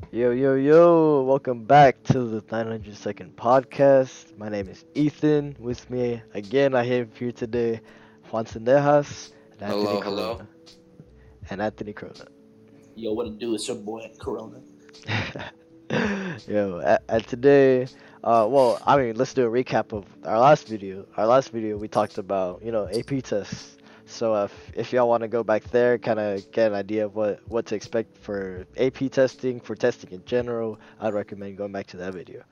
Yo, yo, yo, welcome back to the 900-second podcast. My name is Ethan. With me again, I have here today Juan Sendejas and Anthony Hello, hello. Corona. And Anthony Corona. Yo, what it do? It's your boy Corona. And today, let's do a recap of our last video. Our last video, we talked about, AP tests. So if y'all want to go back there, kind of get an idea of what to expect for AP testing, for testing in general, I'd recommend going back to that video.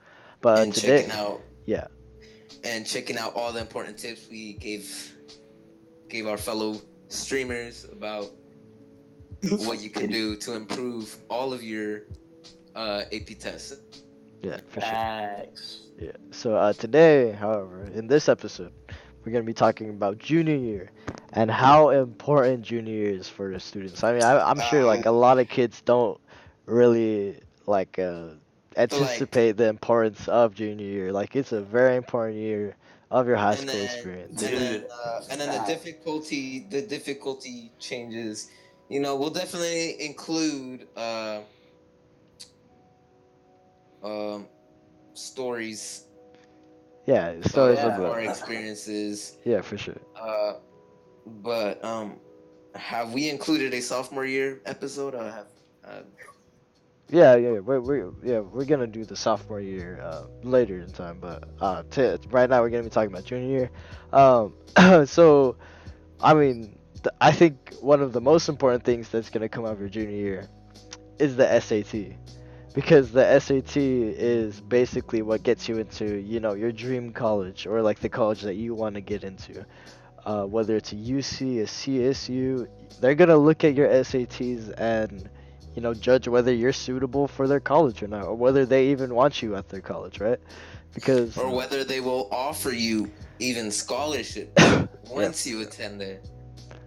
But And checking today, out yeah, and checking out all the important tips we gave our fellow streamers about what you can do to improve all of your AP tests. yeah, for sure. Facts. Yeah. So today, however, in this episode, we're gonna be talking about junior year and how important junior year is for the students. I mean, I'm sure like a Um, lot of kids don't really like but like, anticipate the importance of junior year. Like it's a very important year of your high and school then experience. and then Dude, and then the difficulty changes. We'll definitely include um stories Yeah, oh stories of of yeah. our experiences. yeah, for sure. Uh, but have we included a sophomore year episode? I have. Uh, Yeah. We're gonna do the sophomore year later in time, but right now we're gonna be talking about junior year. So I mean, I think one of the most important things that's gonna come out of your junior year is the SAT, because the SAT is basically what gets you into, your dream college or like the college that you want to get into. Whether it's a UC, a CSU, they're gonna look at your SATs and, judge whether you're suitable for their college or not, or whether they even want you at their college, right? Because, or whether they will offer you even scholarships yeah, once you attend there.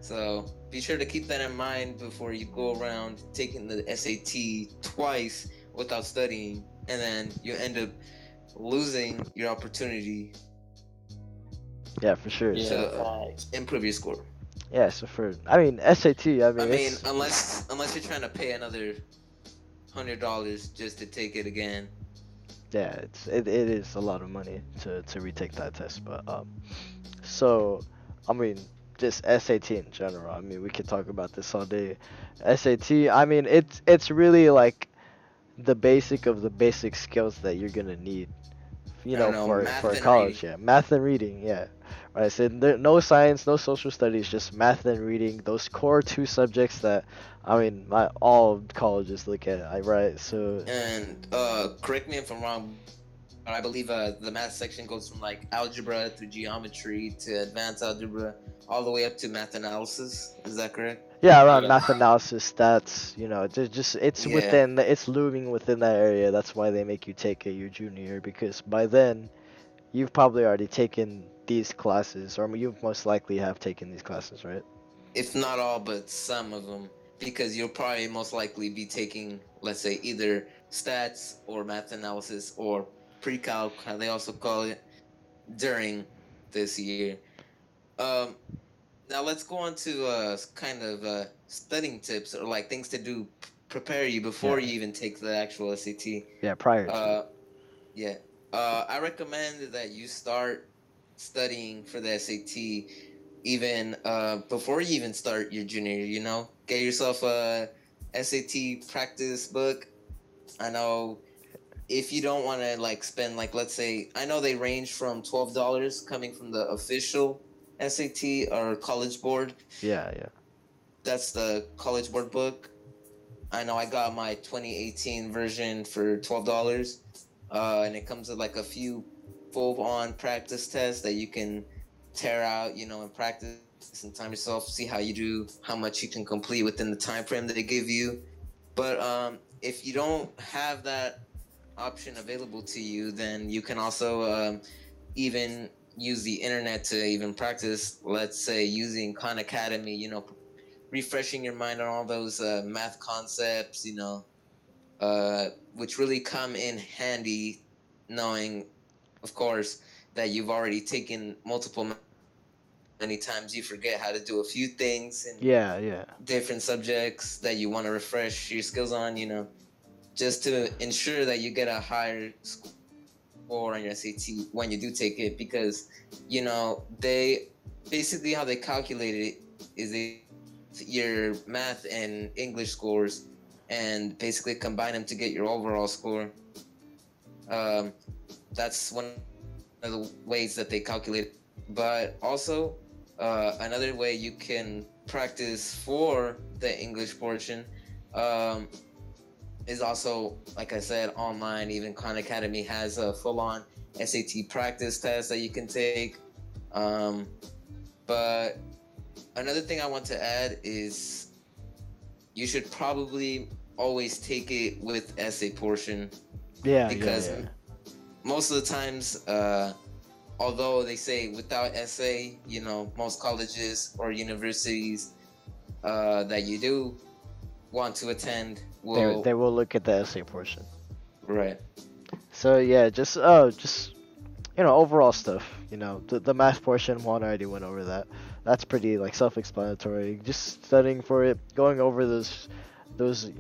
So be sure to keep that in mind before you go around taking the SAT twice without studying, and then you end up losing your opportunity yeah, for sure. Yeah, So, to facts. improve your score. yeah, so I mean, SAT, I I mean, mean, it's unless you're trying to pay another $100 just to take it again. yeah, it is a lot of money to retake that test, but so I mean, just SAT in general. I mean, we could talk about this all day. SAT, I mean, it's really like the basic of the basic skills that you're gonna need, I don't know, for math and college. reading. Yeah, math and reading. Yeah, right. So no science, no social studies, just math and reading. Those core two subjects that, I mean, all colleges look at. I right. So And correct me if I'm wrong, but I believe the math section goes from like algebra to geometry to advanced algebra all the way up to math analysis. Is that correct? yeah, around Yeah. math analysis, stats, just it's Yeah. it's looming within that area. That's why they make you take it your junior year, because by then you've probably already taken these classes, or you most likely have taken these classes, right? If not all, but some of them, because you'll probably most likely be taking, let's say, either stats or math analysis or pre-calc, how they also call it, during this year. Um, Now let's go on to kind of studying tips or like things to do prepare you before Yeah, you even take the actual SAT. yeah, prior to. Uh, yeah. I recommend that you start studying for the SAT even before you even start your junior year. Get yourself a SAT practice book. I know if you don't want to like spend like, let's say, I know they range from $12 coming from the official SAT or College Board. Yeah, yeah. That's the College Board book. I know I got my 2018 version for $12, and it comes with like a few full-on practice tests that you can tear out, and practice and time yourself, see how you do, how much you can complete within the time frame they give you. But if you don't have that option available to you, then you can also even use the internet to even practice. Let's say using Khan Academy, refreshing your mind on all those math concepts, which really come in handy, knowing, of course, that you've already taken multiple many times. You forget how to do a few things in Yeah, yeah. different subjects that you want to refresh your skills on. just to ensure that you get a higher score on your SAT when you do take it, because they basically how they calculate it is your math and English scores and basically combine them to get your overall score. That's one of the ways that they calculate it. But also, another way you can practice for the English portion is also, like I said, online. Even Khan Academy has a full-on SAT practice test that you can take. But another thing I want to add is you should probably always take it with essay portion, because most of the times, although they say without essay, most colleges or universities that you do want to attend will They will look at the essay portion. right. So yeah, just overall stuff. The math portion, Juan already went over that. That's pretty like self-explanatory. Just studying for it, going over those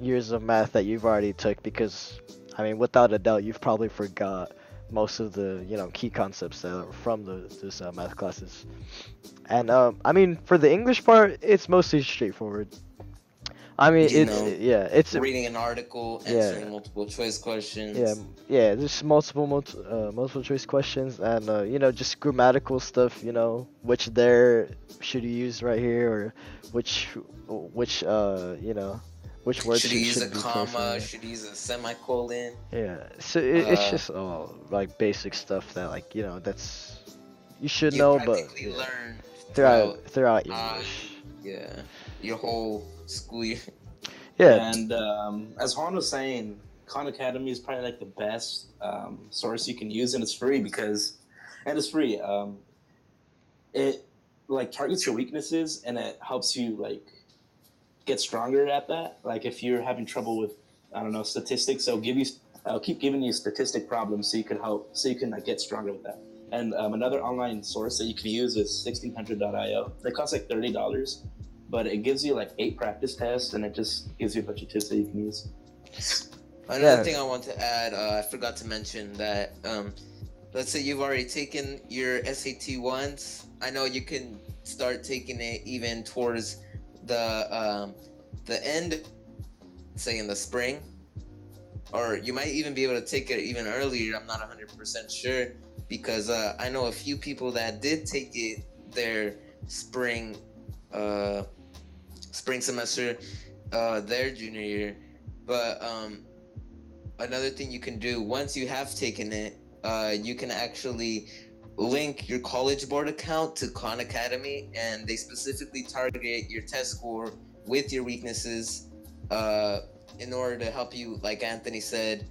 years of math that you've already took, because I mean, without a doubt, you've probably forgot most of the key concepts that are from those math classes. And I mean, for the English part, it's mostly straightforward. I mean, it's reading an article, answering multiple choice questions. Yeah. There's multiple choice questions, and just grammatical stuff. Which there should you use right here, or which which words should you use a be comma? Should you use a semicolon? Yeah. So it's just all like basic stuff that that's you should know, but learn throughout English. Your whole school year. Yeah. And as Juan was saying, Khan Academy is probably like the best source you can use, and it's free it like targets your weaknesses, and it helps you like get stronger at that. Like if you're having trouble with, I don't know, statistics, I'll keep giving you statistic problems so you can like get stronger with that. And another online source that you can use is 1600.io. They cost like $30, but it gives you like 8 practice tests, and it just gives you a bunch of tips that you can use. Another thing I want to add, I forgot to mention that, let's say you've already taken your SAT once. I know you can start taking it even towards the end, say in the spring, or you might even be able to take it even earlier. I'm not 100% sure, because I know a few people that did take it their spring semester, their junior year. But another thing you can do once you have taken it, you can actually link your College Board account to Khan Academy, and they specifically target your test score with your weaknesses in order to help you, like Anthony said,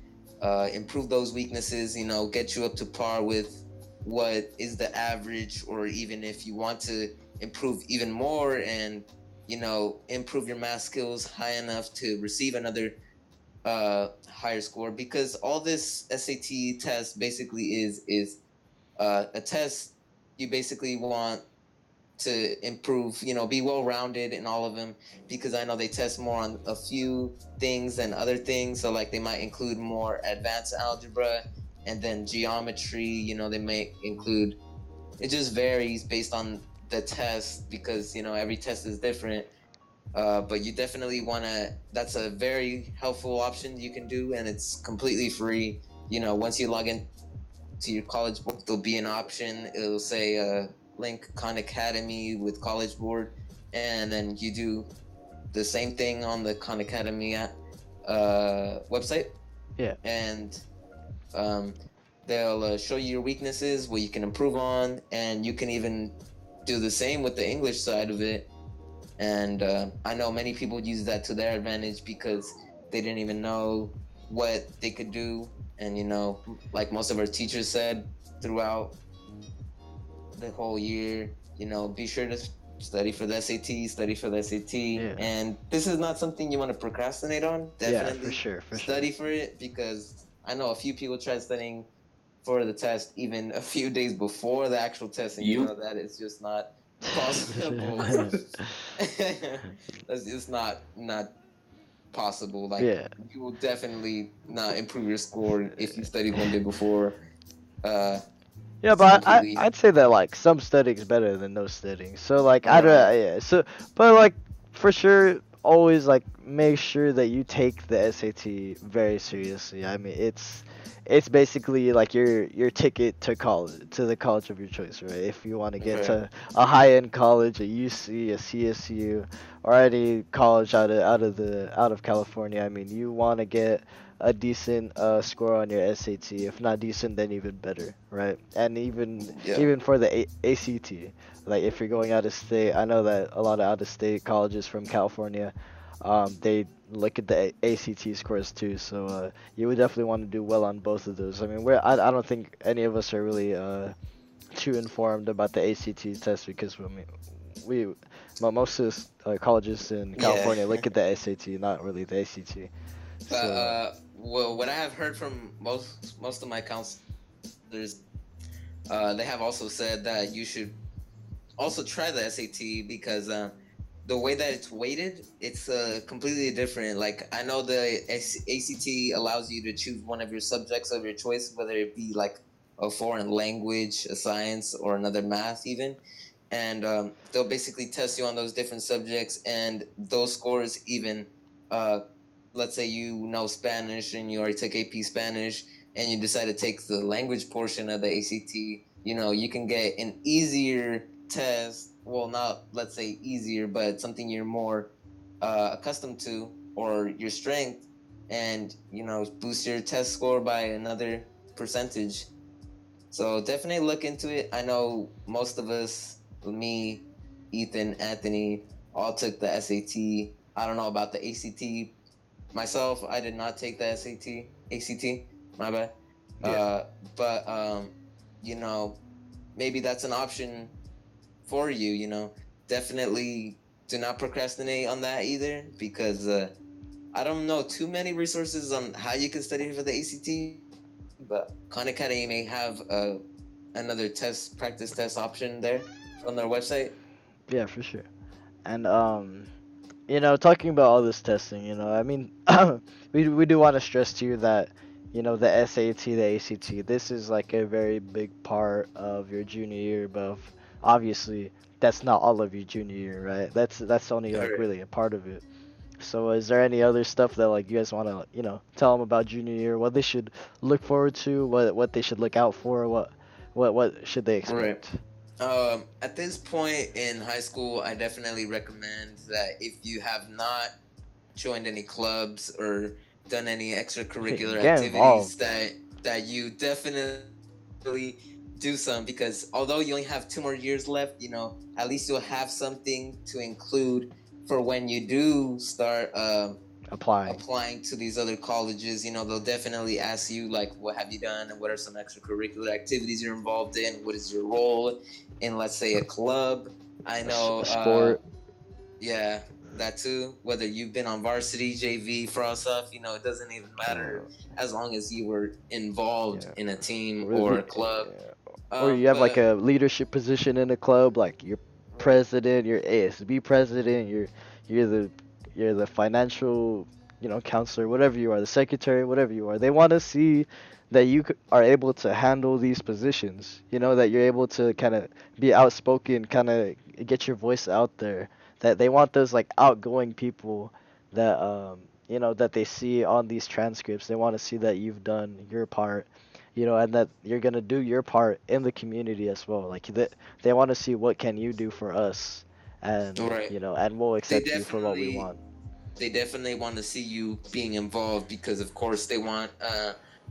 improve those weaknesses, get you up to par with what is the average, or even if you want to improve even more and improve your math skills high enough to receive another higher score. Because all this SAT test basically is a test you basically want to improve, be well-rounded in all of them, because I know they test more on a few things than other things. So like they might include more advanced algebra, and then geometry, they may include, it just varies based on the test, because every test is different. But you definitely want to, that's a very helpful option you can do, and it's completely free. Once you log in to your College Board, there'll be an option, it'll say link Khan Academy with College Board, and then you do the same thing on the Khan Academy website. And they'll show you your weaknesses, what you can improve on, and you can even do the same with the English side of it. And I know many people use that to their advantage, because they didn't even know what they could do. And like most of our teachers said throughout the whole year, be sure to study for the SAT. And this is not something you want to procrastinate on. Definitely for sure. Study for it, because I know a few people tried studying for the test even a few days before the actual test, and that it's just not possible. That's just not possible. Like Yeah. you will definitely not improve your score if you studied one day before. Uh, Yeah, it's but completely I'd say that like some studying's better than no studying. So like I don't right. yeah. So but like for sure always like make sure that you take the SAT very seriously. I mean it's basically like your ticket to college to the college of your choice, right? If you want to get Right. to a high end college, a UC, a CSU, or any college out of California, I mean you want to get a decent score on your SAT. If not decent, then even better, right? And Yeah. even for the ACT, like if you're going out of state, I know that a lot of out of state colleges from California, they look at the ACT scores too. So you would definitely want to do well on both of those. I mean, I don't think any of us are really too informed about the ACT test because I mean we most of the colleges in Yeah. California look at the SAT, not really the ACT. But So. well, what I have heard from most of my counselors, they have also said that you should also try the SAT because the way that it's weighted, it's completely different. Like I know the ACT allows you to choose one of your subjects of your choice, whether it be like a foreign language, a science, or another math, even. And they'll basically test you on those different subjects, and those scores even. Let's say you know Spanish and you already took AP Spanish, and you decide to take the language portion of the ACT. You know, you can get an easier test. Well, not let's say easier, but something you're more accustomed to or your strength, and boost your test score by another percentage. So definitely look into it. I know most of us, me, Ethan, Anthony, all took the SAT. I don't know about the ACT. Myself, I did not take the SAT, ACT. My bad. Yeah. Uh, but you know, maybe that's an option for you. Definitely do not procrastinate on that either, because I don't know too many resources on how you can study for the ACT, but Khan Academy may have another practice test option there on their website. Yeah, for sure. And talking about all this testing, I mean, we do want to stress to you that, the SAT, the ACT, this is like a very big part of your junior year, but obviously that's not all of your junior year, right? That's only like Alright. really a part of it. So is there any other stuff that like you guys want to, tell them about junior year, what they should look forward to, what they should look out for, what should they Right. expect? At this point in high school, I definitely recommend that if you have not joined any clubs or done any extracurricular Get activities, involved. that you definitely do some, because although you only have 2 more years left, at least you'll have something to include for when you do start Applying. applying to these other colleges. They'll definitely ask you like, what have you done, and what are some extracurricular activities you're involved in, what is your role in, let's say, a club. I know Sport. yeah, that too. Whether you've been on varsity, JV, frost stuff, it doesn't even matter, Uh, as long as you were involved yeah. in a team Or, or the, a club. or you have like But a leadership position in a club, like you're right, president, you're ASB president, you're the you're the financial, counselor, whatever you are, the secretary, whatever you are. They want to see that you are able to handle these positions. That you're able to kind of be outspoken, kind of get your voice out there. That they want those like outgoing people that that they see on these transcripts. They want to see that you've done your part, and that you're gonna do your part in the community as well. Like they want to see what can you do for us, and right. and we'll They accept you for what we definitely want. they definitely want to see you being involved, because of course they want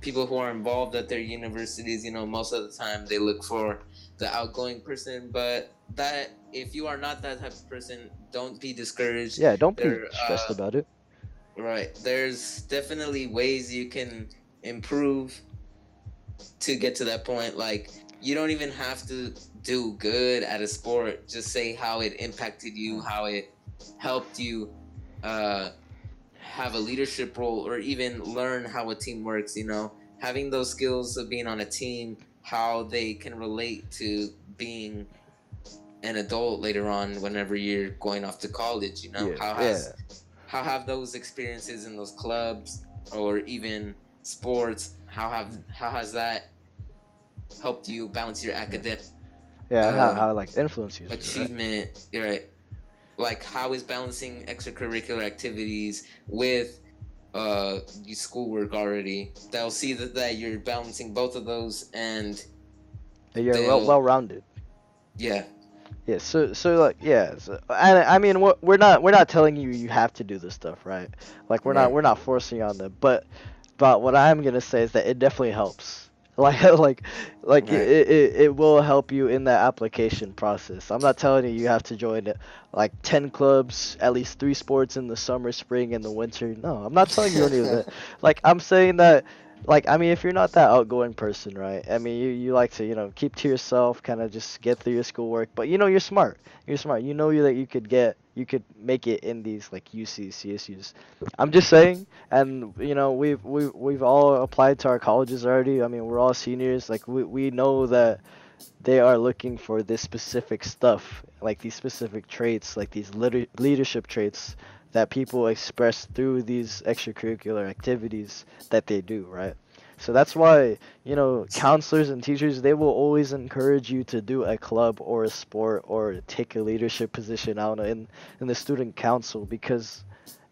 people who are involved at their universities. Most of the time they look for the outgoing person, but that if you are not that type of person, don't be discouraged. Yeah, don't be There stressed about it. Right, there's definitely ways you can improve to get to that point. Like, you don't even have to do good at a sport, just say how it impacted you, Mm. how it helped you uh, have a leadership role, or even learn how a team works. Having those skills of being on a team, how they can relate to being an adult later on, whenever you're going off to college. Yeah, how yeah. how have those experiences in those clubs or even sports, how has that helped you balance your academic Yeah, um, how like influences you, right? achievement, right? Like how is balancing extracurricular activities with your schoolwork already? They'll see that you're balancing both of those, and That you're they'll, well rounded. yeah, Yeah, so like yeah, and I mean we're not telling you you have to do this stuff, right? Like right, we're not forcing you on them, but what I'm gonna say is that it definitely helps. Like right, it will help you in that application process. I'm not telling you you have to join like 10 clubs, at least 3 sports in the summer, spring, and the winter. No, I'm not telling you any of that. Like I'm saying that like I mean if you're not that outgoing person, right? I mean you like to, keep to yourself, kind of just get through your schoolwork, but you're smart. You're smart. You know that you could make it in these like UCs, CSUs. I'm just saying, and we've all applied to our colleges already. I mean, we're all seniors. Like we know that they are looking for this specific stuff, like these specific traits, like these leadership traits that people express through these extracurricular activities that they do, right? So that's why, counselors and teachers, they will always encourage you to do a club or a sport or take a leadership position out in the student council, because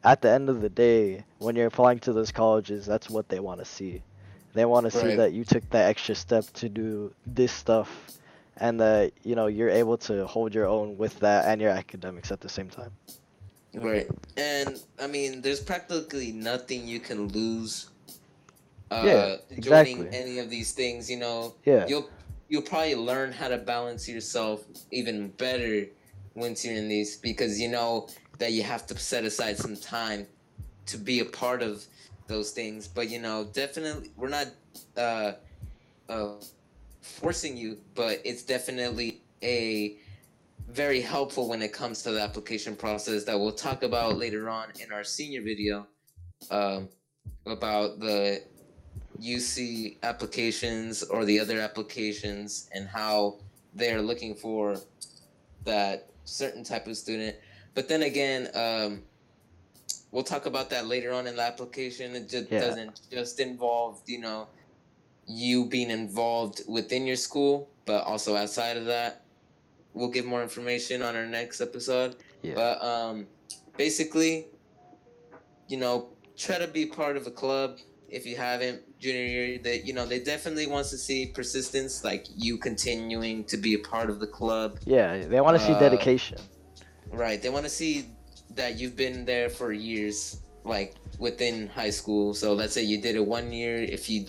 at the end of the day, when you're applying to those colleges, that's what they want to see. They want to see right, that you took that extra step to do this stuff, and that you're able to hold your own with that and your academics at the same time. right. And I mean, there's practically nothing you can lose Yeah, joining exactly. any of these things. Yeah, You'll probably learn how to balance yourself even better once you're in these, because you know that you have to set aside some time to be a part of those things. But definitely we're not uh, uh, forcing you, but it's definitely a very helpful when it comes to the application process that we'll talk about later on in our senior video, um, about the UC applications or the other applications and how they're looking for that certain type of student. But then again, we'll talk about that later on in the application. It just yeah, doesn't just involve, you being involved within your school, but also outside of that. We'll give more information on our next episode. yeah, But basically, try to be part of a club if you haven't junior year. That they definitely wants to see persistence, like you continuing to be a part of the club. yeah. They want to see Uh, dedication. right. They want to see that you've been there for years, like within high school. So let's say you did it 1 year. If you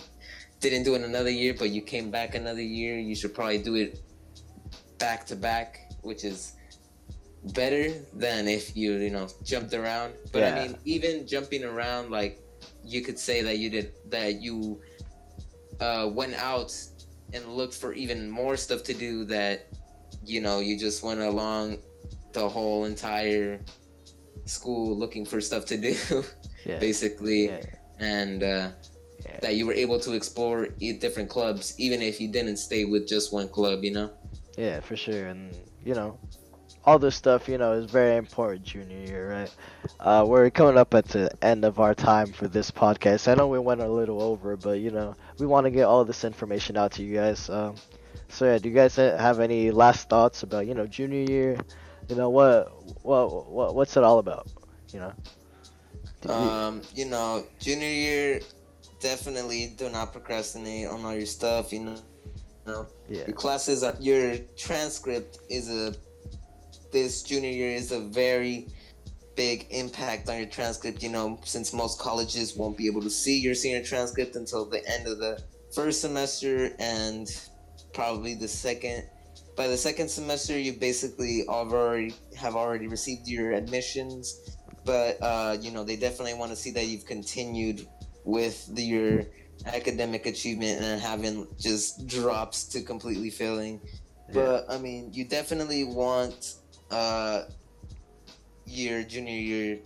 didn't do it another year, but you came back another year, you should probably do it back to back, which is better than if you jumped around. But I Yeah, mean, even jumping around, like you could say that you went out and looked for even more stuff to do, that you just went along the whole entire school looking for stuff to do, yeah, basically. yeah, And yeah. that you were able to explore different clubs even if you didn't stay with just one club. Yeah, for sure. And all this stuff, is very important junior year, right? We're coming up at the end of our time for this podcast. I know we went a little over, but we want to get all this information out to you guys. So yeah, do you guys have any last thoughts about junior year? What's it all about? You know, D- Junior year, definitely do not procrastinate on all your stuff. yeah, Your classes are, your transcript is this junior year is a very big impact on your transcript, since most colleges won't be able to see your senior transcript until the end of the first semester, and probably by the second semester you basically have already received your admissions. But they definitely want to see that you've continued with your academic achievement and having just drops to completely failing. yeah, But I mean, you definitely want uh, your junior year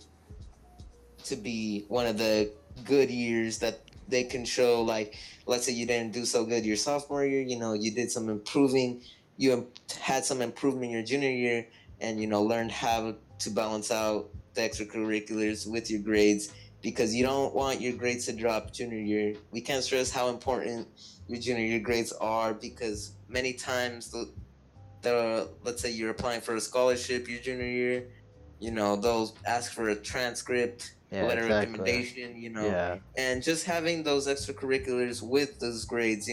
to be one of the good years that they can show. Like, let's say you didn't do so good your sophomore year, you did some improving, you had some improvement your junior year, and learned how to balance out the extracurriculars with your grades, because you don't want your grades to drop junior year. We can't stress how important your junior year grades are, because many times the let's say you're applying for a scholarship your junior year, they'll ask for a transcript, Yeah, letter of exactly. recommendation, Yeah, and just having those extracurriculars with those grades,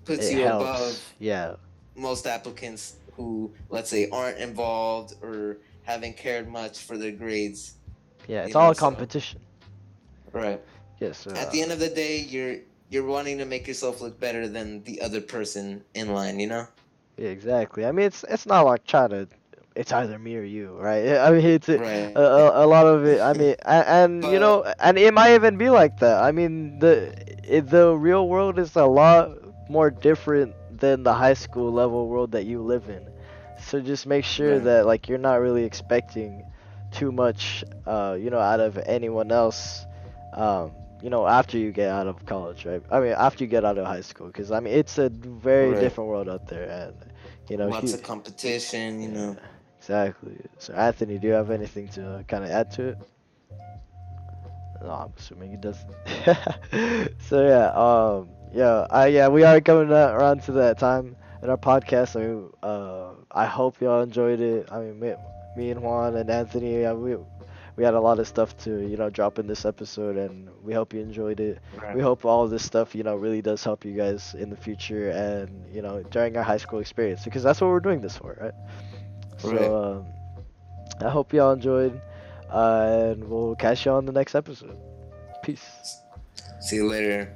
puts it you helps. above Yeah, most applicants who, let's say, aren't involved or haven't cared much for their grades, yeah, it's all a so competition. right. Yes, At the end of the day, you're wanting to make yourself look better than the other person in line, yeah, exactly. I mean, it's not like trying to. It's either me or you, right? I mean, it's Right. a lot of it. I mean, and you know, But and it might even be like that. I mean, the real world is a lot more different than the high school level world that you live in. So just make sure right. that like you're not really expecting too much, out of anyone else, after you get out of college, right? I mean, after you get out of high school, because I mean, it's a very Right. different world out there, and Lots of competition, yeah, exactly. So Anthony, do you have anything to kind of add to it? No, I'm assuming he doesn't. So yeah, we are coming around to that time in our podcast. I hope y'all enjoyed it. I mean, me and Juan and Anthony, we had a lot of stuff to drop in this episode, and we hope you enjoyed it. Right. We hope all this stuff really does help you guys in the future, and during our high school experience, because that's what we're doing this for, right? Right. So I hope y'all enjoyed, and we'll catch you on the next episode. Peace. See you later.